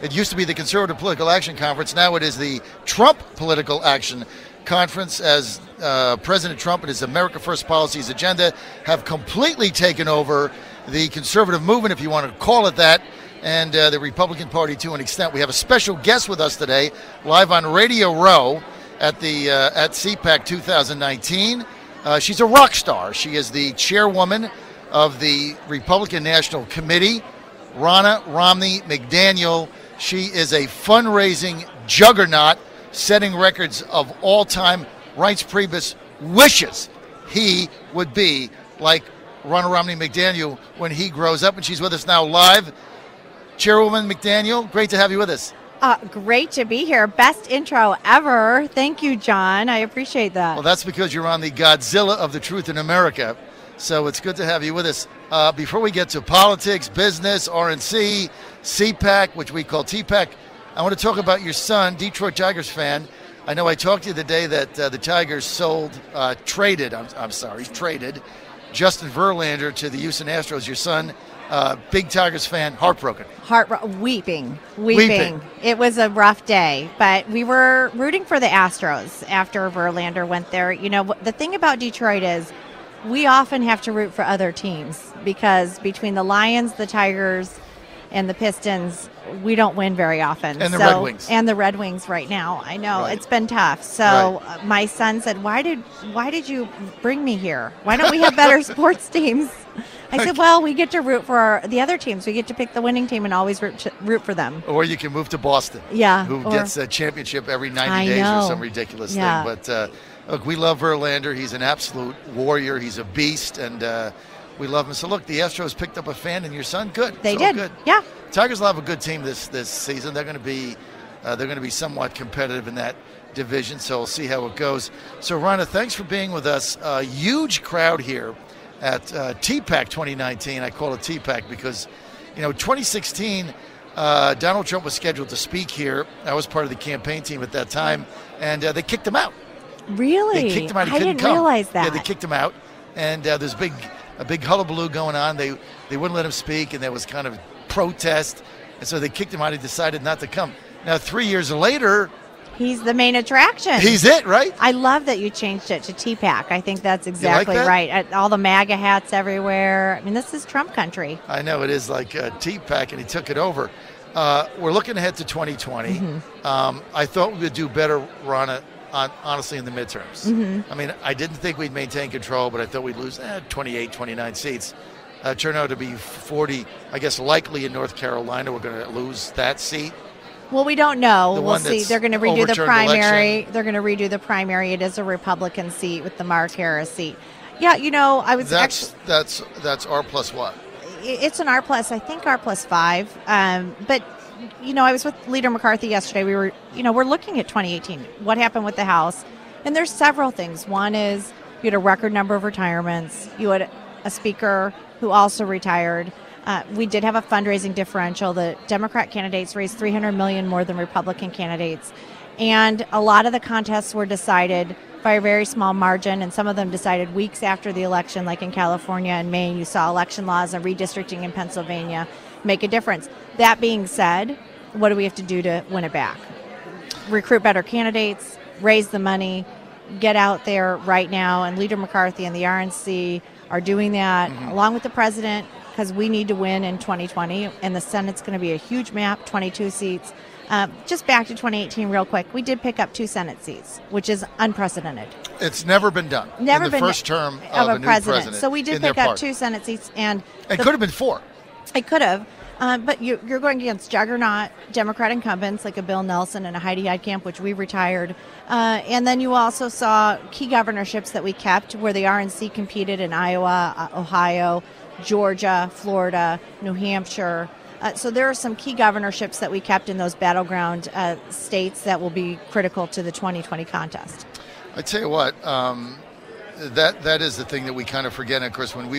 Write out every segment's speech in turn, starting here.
It used to be the Conservative Political Action Conference. Now it is the Trump Political Action Conference, as President Trump and his America First policies agenda have completely taken over the conservative movement, if you want to call it that, and the Republican Party to an extent. We have a special guest with us today, live on Radio Row at the at CPAC 2019. She's a rock star. She is the chairwoman of the Republican National Committee, Ronna, Romney, McDaniel. She is a fundraising juggernaut, setting records of all time. Reince Priebus wishes he would be like Ronna Romney McDaniel when he grows up, and she's with us now live. Chairwoman McDaniel, great to have you with us. Great to be here. Best intro ever. Thank you, John. I appreciate that. Well, that's because you're on the Godzilla of the Truth in America, so it's good to have you with us. Before we get to politics, business, RNC, CPAC, which we call TPAC, I want to talk about your son, Detroit Tigers fan. I know I talked to you the day that the Tigers traded Justin Verlander to the Houston Astros. Your son, big Tigers fan, heartbroken. Weeping. It was a rough day, but we were rooting for the Astros after Verlander went there. You know, the thing about Detroit is we often have to root for other teams because between the Lions, the Tigers, and the Pistons, we don't win very often. And the Red Wings. And the Red Wings right now. I know, right. It's been tough. So my son said, why did you bring me here? Why don't we have better sports teams? I said, well, we get to root for the other teams. We get to pick the winning team and always root for them. Or you can move to Boston. Yeah. Who gets a championship every 90 days or some ridiculous thing. But look, we love Verlander. He's an absolute warrior. He's a beast, and we love him. So look, the Astros picked up a fan, and your son, good. They did. Good. Yeah. Tigers will have a good team this season. They're going to be somewhat competitive in that division. So we'll see how it goes. So Ronna, thanks for being with us. A huge crowd here at TPAC 2019. I call it TPAC because, 2016, Donald Trump was scheduled to speak here. I was part of the campaign team at that time, and they kicked him out. Really? They kicked him out. He I couldn't didn't realize that. Yeah, they kicked him out, and there's a big hullabaloo going on. They wouldn't let him speak, and there was kind of protest, and so they kicked him out. He decided not to come. Now, 3 years later, he's the main attraction. He's it, right? I love that you changed it to TPAC. I think that's exactly right. All the MAGA hats everywhere. I mean, this is Trump country. I know it is like TPAC, and he took it over. We're looking ahead to 2020. Mm-hmm. I thought we would do better, Ronna, honestly, in the midterms. Mm-hmm. I mean, I didn't think we'd maintain control, but I thought we'd lose 28, 29 seats. Turned out to be 40, I guess, likely in North Carolina. We're going to lose that seat. Well, we don't know. We'll see. They're going to redo the primary. Election. They're going to redo the primary. It is a Republican seat with the Mark Harris seat. Yeah, I was that's R plus what? It's an R plus. I think R plus 5. But I was with Leader McCarthy yesterday. We were, we're looking at 2018. What happened with the House? And there's several things. One is you had a record number of retirements. You had a speaker who also retired. We did have a fundraising differential. The Democrat candidates raised $300 million more than Republican candidates. And a lot of the contests were decided by a very small margin, and some of them decided weeks after the election, like in California and Maine. You saw election laws and redistricting in Pennsylvania make a difference. That being said, what do we have to do to win it back? Recruit better candidates, raise the money, get out there right now. And Leader McCarthy and the RNC are doing that, along with the president, because we need to win in 2020, and the Senate's going to be a huge map, 22 seats. Just back to 2018 real quick, we did pick up 2 Senate seats, which is unprecedented. It's never been done in the first term of a new president. So we did pick up 2 Senate seats. And it could have been 4. It could have. But you're going against juggernaut Democrat incumbents like a Bill Nelson and a Heidi Heitkamp, which we retired. And then you also saw key governorships that we kept where the RNC competed in Iowa, Ohio, Georgia, Florida, New Hampshire. So there are some key governorships that we kept in those battleground states that will be critical to the 2020 contest. I tell you what, that is the thing that we kind of forget. And of course, when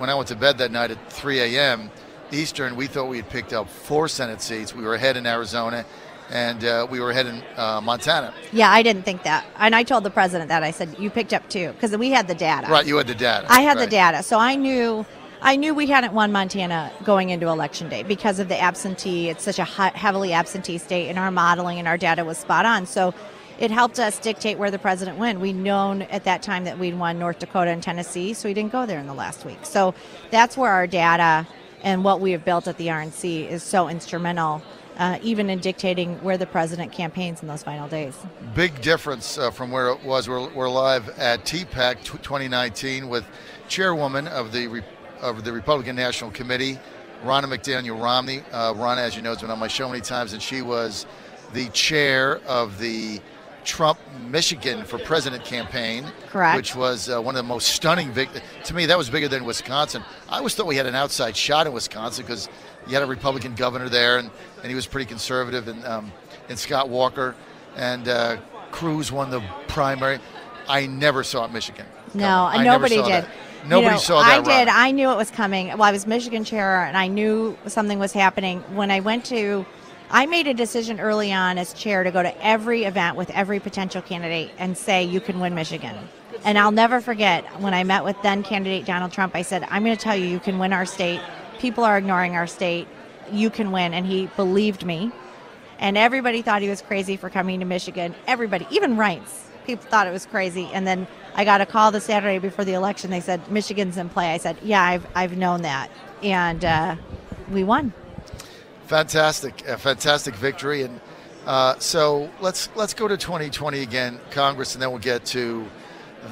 I went to bed that night at 3 a.m. Eastern, we thought we had picked up 4 Senate seats. We were ahead in Arizona, and we were ahead in Montana. Yeah, I didn't think that. And I told the president that. I said, you picked up 2, because we had the data. Right, you had the data. I had the data. So I knew I knew we hadn't won Montana going into Election Day because of the absentee. It's such a heavily absentee state, and our modeling and our data was spot on. So it helped us dictate where the president went. We'd known at that time that we'd won North Dakota and Tennessee, so we didn't go there in the last week. So that's where our data and what we have built at the RNC is so instrumental, even in dictating where the president campaigns in those final days. Big difference from where it was. We're live at TPAC 2019 with Chairwoman of the Republican National Committee, Ronna McDaniel Romney. Ronna, as you know, has been on my show many times, and she was the chair of the Trump Michigan for President campaign. Correct. Which was one of the most stunning to me, that was bigger than Wisconsin. I always thought we had an outside shot in Wisconsin because you had a Republican governor there, and he was pretty conservative, and Scott Walker, and Cruz won the primary. I never saw it Michigan. No, nobody did. Nobody saw that. I did. I knew it was coming. Well, I was Michigan chair, and I knew something was happening. When I made a decision early on as chair to go to every event with every potential candidate and say, you can win Michigan. And I'll never forget when I met with then candidate Donald Trump, I said, I'm going to tell you, you can win our state. People are ignoring our state. You can win. And he believed me. And everybody thought he was crazy for coming to Michigan. Everybody, even Reince. People thought it was crazy. And then I got a call the Saturday before the election. They said, Michigan's in play. I said, yeah, I've known that. And we won. Fantastic. A fantastic victory. And so let's go to 2020 again, Congress, and then we'll get to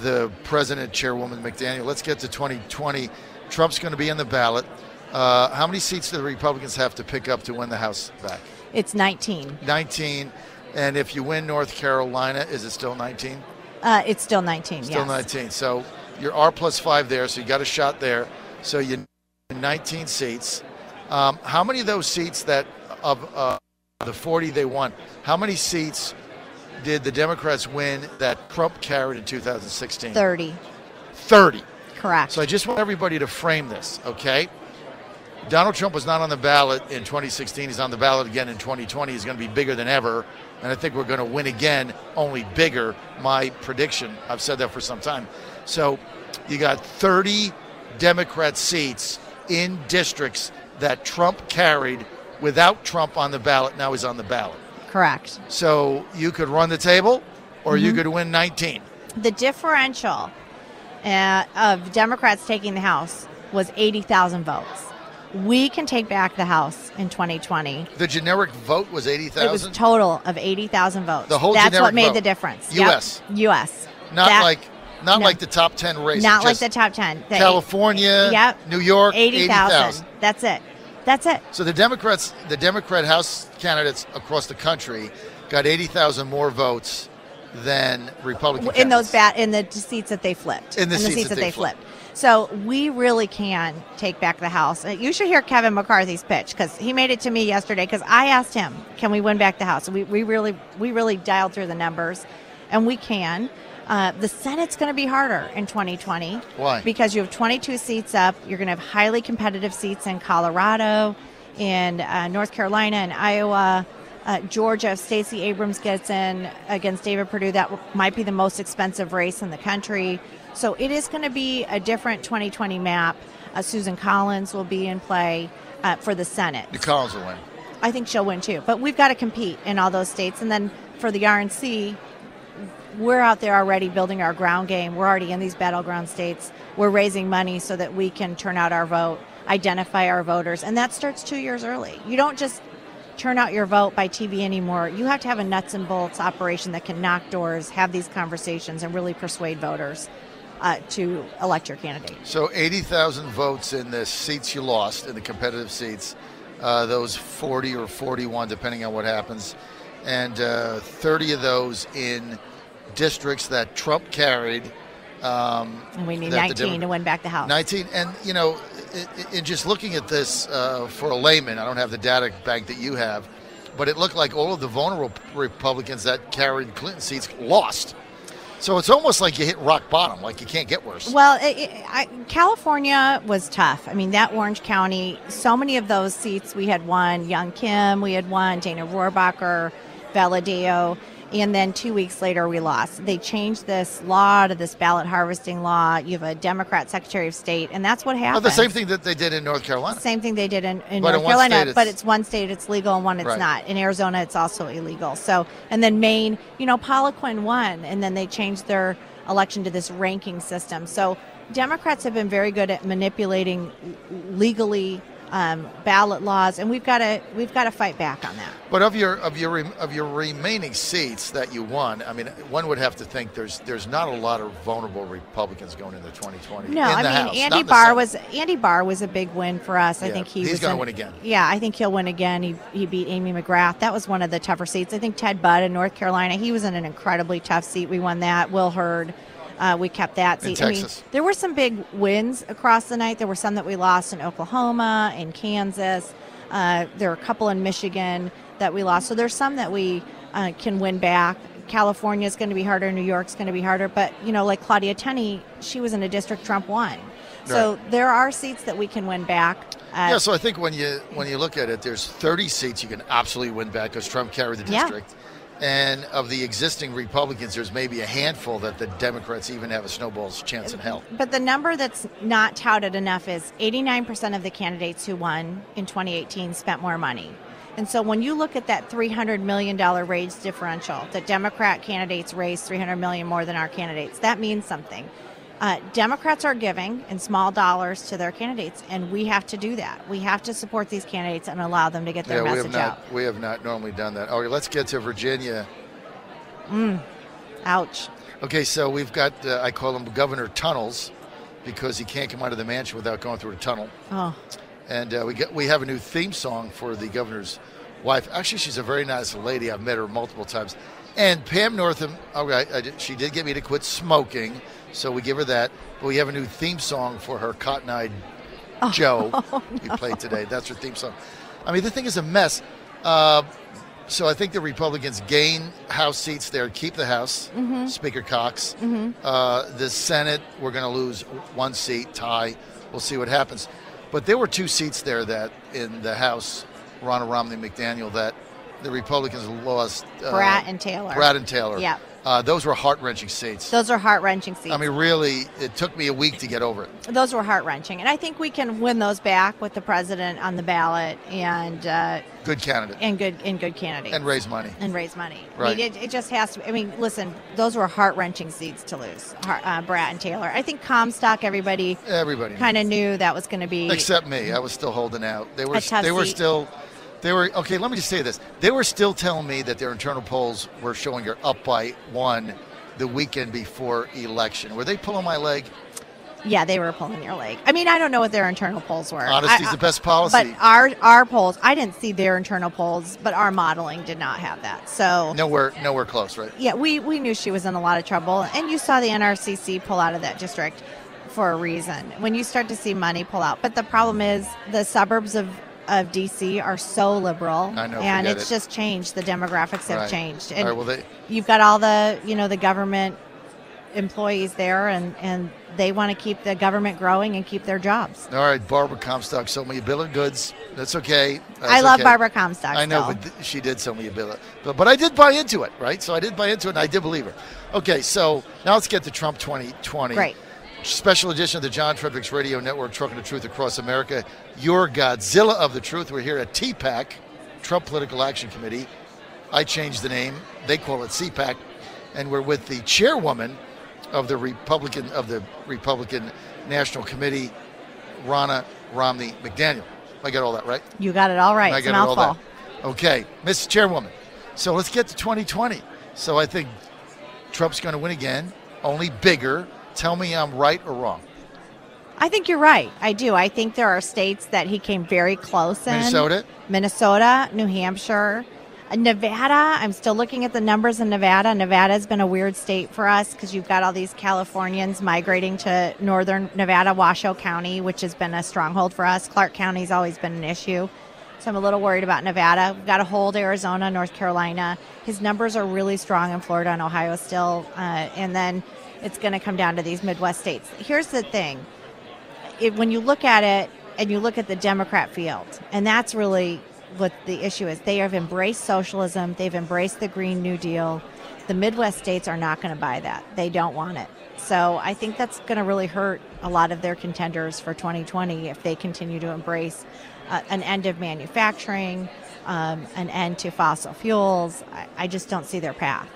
the President, Chairwoman McDaniel. Let's get to 2020. Trump's going to be in the ballot. How many seats do the Republicans have to pick up to win the House back? It's 19. 19. And if you win North Carolina, is it still 19? It's still 19, Still yes. 19. So you're R+5 there, so you got a shot there. So you 19 seats. How many of those seats that of the 40 they won, how many seats did the Democrats win that Trump carried in 2016? 30. 30. Correct. So I just want everybody to frame this, okay? Donald Trump was not on the ballot in 2016. He's on the ballot again in 2020. He's going to be bigger than ever. And I think we're going to win again, only bigger, my prediction. I've said that for some time. So you got 30 Democrat seats in districts that Trump carried without Trump on the ballot. Now he's on the ballot. Correct. So you could run the table, or you could win 19. The differential of Democrats taking the House was 80,000 votes. We can take back the House in 2020. The generic vote was 80,000? It was total of 80,000 votes. The whole That's generic what made vote. the difference. U.S. Yep. U.S. Not like the top 10 races. Not like the top 10. California, New York, 80,000. That's it. That's it. So the Democrat House candidates across the country got 80,000 more votes than Republican candidates. In the seats that they flipped. In the seats that they flipped. So we really can take back the House. You should hear Kevin McCarthy's pitch, because he made it to me yesterday, because I asked him, can we win back the House? We really dialed through the numbers, and we can. The Senate's going to be harder in 2020. Why? Because you have 22 seats up. You're going to have highly competitive seats in Colorado, in North Carolina, and Iowa. Georgia, if Stacey Abrams gets in against David Perdue, that might be the most expensive race in the country. So it is going to be a different 2020 map. Susan Collins will be in play for the Senate. Collins will win. I think she'll win too. But we've got to compete in all those states. And then for the RNC, we're out there already building our ground game. We're already in these battleground states. We're raising money so that we can turn out our vote, identify our voters. And that starts 2 years early. You don't just turn out your vote by TV anymore. You have to have a nuts and bolts operation that can knock doors, have these conversations, and really persuade voters to elect your candidate. So 80,000 votes in the seats you lost, in the competitive seats, those 40 or 41, depending on what happens, and 30 of those in districts that Trump carried. And we need 19 to win back the House. 19, and in just looking at this for a layman, I don't have the data bank that you have, but it looked like all of the vulnerable Republicans that carried Clinton seats lost. So it's almost like you hit rock bottom, like you can't get worse. Well, California was tough. I mean, that Orange County, so many of those seats we had won. Young Kim, we had won. Dana Rohrabacher, Valadeo. And then 2 weeks later, we lost. They changed this law to this ballot harvesting law. You have a Democrat Secretary of State, and that's what happened. The same thing that they did in North Carolina. Same thing they did in North Carolina, but it's one state it's legal and one it's not. In Arizona, it's also illegal. So, and then Maine, Poliquin won, and then they changed their election to this ranking system. So Democrats have been very good at manipulating legally ballot laws, and we've got to fight back on that. But of your remaining seats that you won, I mean, one would have to think there's not a lot of vulnerable Republicans going into 2020. No, Andy Barr was a big win for us. I think he's going to win again. Yeah, I think he'll win again. He beat Amy McGrath. That was one of the tougher seats. I think Ted Budd in North Carolina, he was in an incredibly tough seat. We won that. Will Hurd. We kept that seat. In Texas. There were some big wins across the night. There were some that we lost in Oklahoma, in Kansas. There were a couple in Michigan that we lost. So there's some that we can win back. California is going to be harder. New York's going to be harder. But, like Claudia Tenney, she was in a district Trump won. So there are seats that we can win back. So I think when you look at it, there's 30 seats you can absolutely win back because Trump carried the district. Yeah. And of the existing Republicans, there's maybe a handful that the Democrats even have a snowball's chance in hell. But the number that's not touted enough is 89% of the candidates who won in 2018 spent more money. And so when you look at that $300 million raise differential, the Democrat candidates raised $300 million more than our candidates. That means something. Democrats are giving in small dollars to their candidates, and we have to do that. We have to support these candidates and allow them to get their message out. We have not normally done that. Okay, let's get to Virginia. Ouch. Okay, so we've got, I call him Governor Tunnels, because he can't come out of the mansion without going through a tunnel. Oh. And we have a new theme song for the governor's wife. Actually, she's a very nice lady. I've met her multiple times. And Pam Northam, she did get me to quit smoking, so we give her that. But we have a new theme song for her Cotton-Eyed Joe we played today. That's her theme song. I mean, the thing is a mess. So I think the Republicans gain House seats there, keep the House, Speaker Cox. The Senate, we're going to lose one seat, tie. We'll see what happens. But there were two seats there that in the House, Ronna, Romney, McDaniel, that the Republicans lost. Bratt and Taylor. Yeah. Those were heart-wrenching seats. Those are heart-wrenching seats. I mean, really, it took me a week to get over it. Those were heart-wrenching. And I think we can win those back with the president on the ballot and good candidate. And good candidates. And raise money. Right. I mean, it just has to. I mean, listen, those were heart-wrenching seats to lose. Bratt and Taylor. I think Comstock, everybody kind of knew that was going to be. Except me. I was still holding out. They were still. Okay, let me just say this. They were still telling me that their internal polls were showing her up by 1 the weekend before election. Were they pulling my leg? Yeah, they were pulling your leg. I mean, I don't know what their internal polls were. Honesty's the best policy. But our polls, I didn't see their internal polls, but our modeling did not have that. So nowhere close, right? Yeah, we knew she was in a lot of trouble. And you saw the NRCC pull out of that district for a reason. When you start to see money pull out. But the problem is the suburbs of D.C. are so liberal, I know, and it's just changed. The demographics have changed, and you've got all the the government employees there, and they want to keep the government growing and keep their jobs. All right, Barbara Comstock sold me a bill of goods. That's okay. I love Barbara Comstock. I know, but she did sell me a bill. But I did buy into it, right? So I did buy into it, and I did believe her. Okay, so now let's get to Trump 2020. Great. Special edition of the John Fredericks Radio Network, Trucking the Truth Across America. Your Godzilla of the Truth. We're here at TPAC, Trump Political Action Committee. I changed the name. They call it CPAC. And we're with the chairwoman of the Republican National Committee, Ronna Romney McDaniel. I got all that right? You got it all right. I got it all that. Okay, Mrs. Chairwoman. So let's get to 2020. So I think Trump's going to win again, only bigger. Tell me I'm right or wrong. I think you're right. I do. I think there are states that he came very close in. Minnesota, New Hampshire, Nevada. I'm still looking at the numbers in Nevada. Nevada has been a weird state for us because you've got all these Californians migrating to northern Nevada, Washoe County, which has been a stronghold for us. Clark County's always been an issue. So I'm a little worried about Nevada. We've got to hold Arizona, North Carolina. His numbers are really strong in Florida and Ohio still. And then it's going to come down to these Midwest states. Here's the thing. When you look at it and you look at the Democrat field, and that's really what the issue is. They have embraced socialism. They've embraced the Green New Deal. The Midwest states are not going to buy that. They don't want it. So I think that's going to really hurt a lot of their contenders for 2020 if they continue to embrace an end of manufacturing, an end to fossil fuels. I just don't see their path.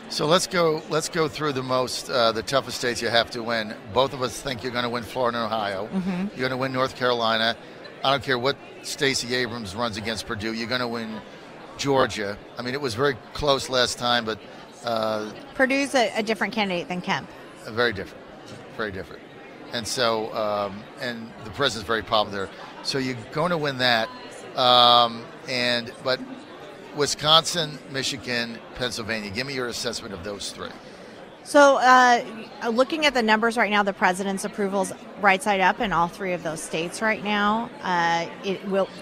So let's go through the toughest states you have to win. Both of us think you're going to win Florida and Ohio. Mm-hmm. You're going to win North Carolina. I don't care what Stacey Abrams runs against Purdue. You're going to win Georgia. I mean, it was very close last time, but Purdue's a different candidate than Kemp. Very different, very different. And so, and the president's very popular. So you're going to win that. But Wisconsin, Michigan, Pennsylvania. Give me your assessment of those three. So looking at the numbers right now, the president's approval's right side up in all three of those states right now.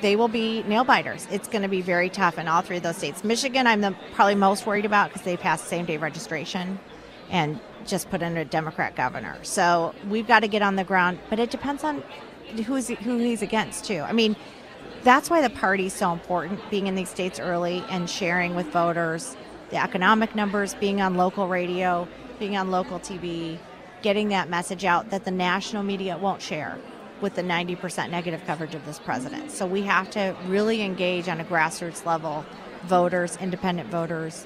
They will be nail biters. It's going to be very tough in all three of those states. Michigan, I'm probably most worried about because they passed same-day registration and just put in a Democrat governor. So we've got to get on the ground, but it depends on who he's against too. I mean, that's why the party's so important, being in these states early and sharing with voters the economic numbers, being on local radio, being on local TV, getting that message out that the national media won't share with the 90% negative coverage of this president. So we have to really engage on a grassroots level, voters, independent voters,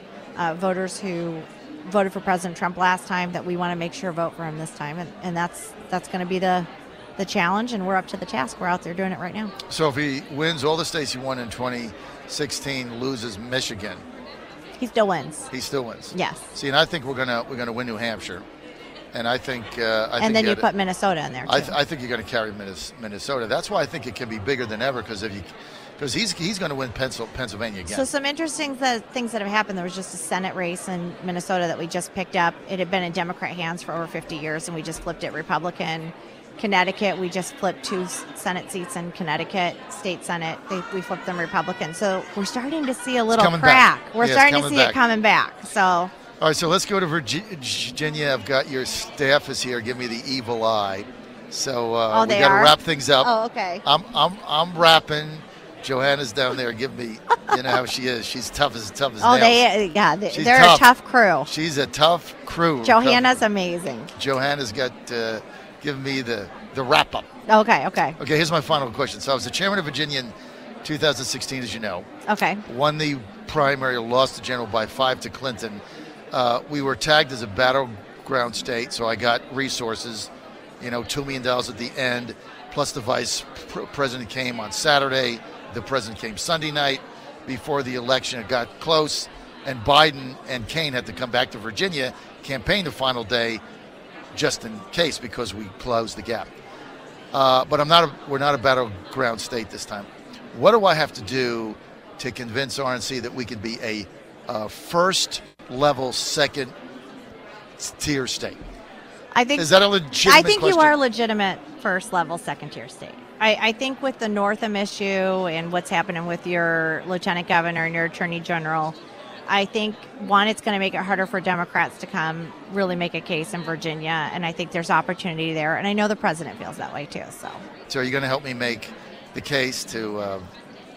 voters who voted for President Trump last time that we want to make sure vote for him this time. And that's going to be the challenge, and we're up to the task. We're out there doing it right now. So if he wins all the states he won in 2016, loses Michigan, he still wins. He still wins. Yes. See, and I think we're gonna win New Hampshire, and I think. And then you put Minnesota in there too. I think you're going to carry Minnesota. That's why I think it can be bigger than ever because he's going to win Pennsylvania again. So some interesting things that have happened. There was just a Senate race in Minnesota that we just picked up. It had been in Democrat hands for over 50 years, and we just flipped it Republican. Connecticut, we just flipped 2 Senate seats in Connecticut, state Senate. We flipped them Republican. So we're starting to see a little crack. We're starting to see it coming back. So. All right, so let's go to Virginia. I've got your staff is here. Give me the evil eye. So we got to wrap things up. Oh, okay. I'm wrapping. Johanna's down there. Give me, you know how she is. She's tough as nails. They're a tough crew. She's a tough crew. Johanna's amazing. Johanna's got. Give me the wrap-up. Okay, here's my final question. So I was the chairman of Virginia in 2016, as you know. Okay. Won the primary, lost the general by 5 to Clinton. We were tagged as a battleground state, so I got resources, $2 million at the end, plus the vice president came on Saturday. The president came Sunday night. Before the election, it got close, and Biden and Kaine had to come back to Virginia, campaign the final day, just in case, because we closed the gap. But we're not a battleground state this time. What do I have to do to convince RNC that we could be a first level, second tier state? Is that a legitimate question? I think you are a legitimate first level, second tier state. I think with the Northam issue and what's happening with your lieutenant governor and your attorney general, I think, one, it's going to make it harder for Democrats to really make a case in Virginia, and I think there's opportunity there, and I know the president feels that way too. So are you going to help me make the case to?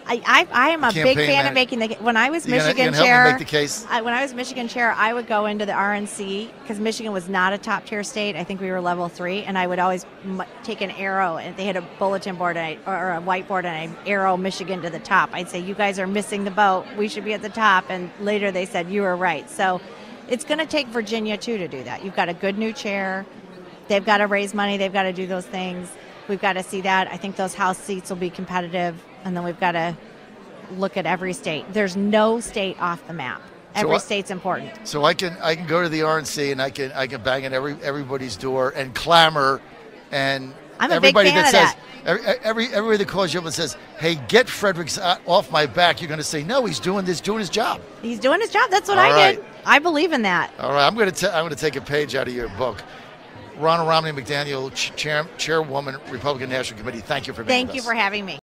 I am a big fan of making the. When I was Michigan chair, help me make the case? When I was Michigan chair, I would go into the RNC because Michigan was not a top tier state. I think we were level 3, and I would always take an arrow, and they had a bulletin board or a whiteboard, and I arrow Michigan to the top. I'd say, "You guys are missing the boat. We should be at the top." And later they said, "You were right." So it's going to take Virginia too to do that. You've got a good new chair. They've got to raise money. They've got to do those things. We've got to see that. I think those House seats will be competitive. And then we've got to look at every state. There's no state off the map. Every state's important. So I can go to the RNC and I can bang at everybody's door and clamor, and I'm a big fan of that. Everybody that calls you up and says, "Hey, get Fredericks off my back," you're going to say, "No, he's doing his job." He's doing his job. That's what I did. I believe in that. All right, I'm going to take a page out of your book. Ronna, Romney, McDaniel, Chairwoman, Republican National Committee. Thank you for being with us. Thank you for having me.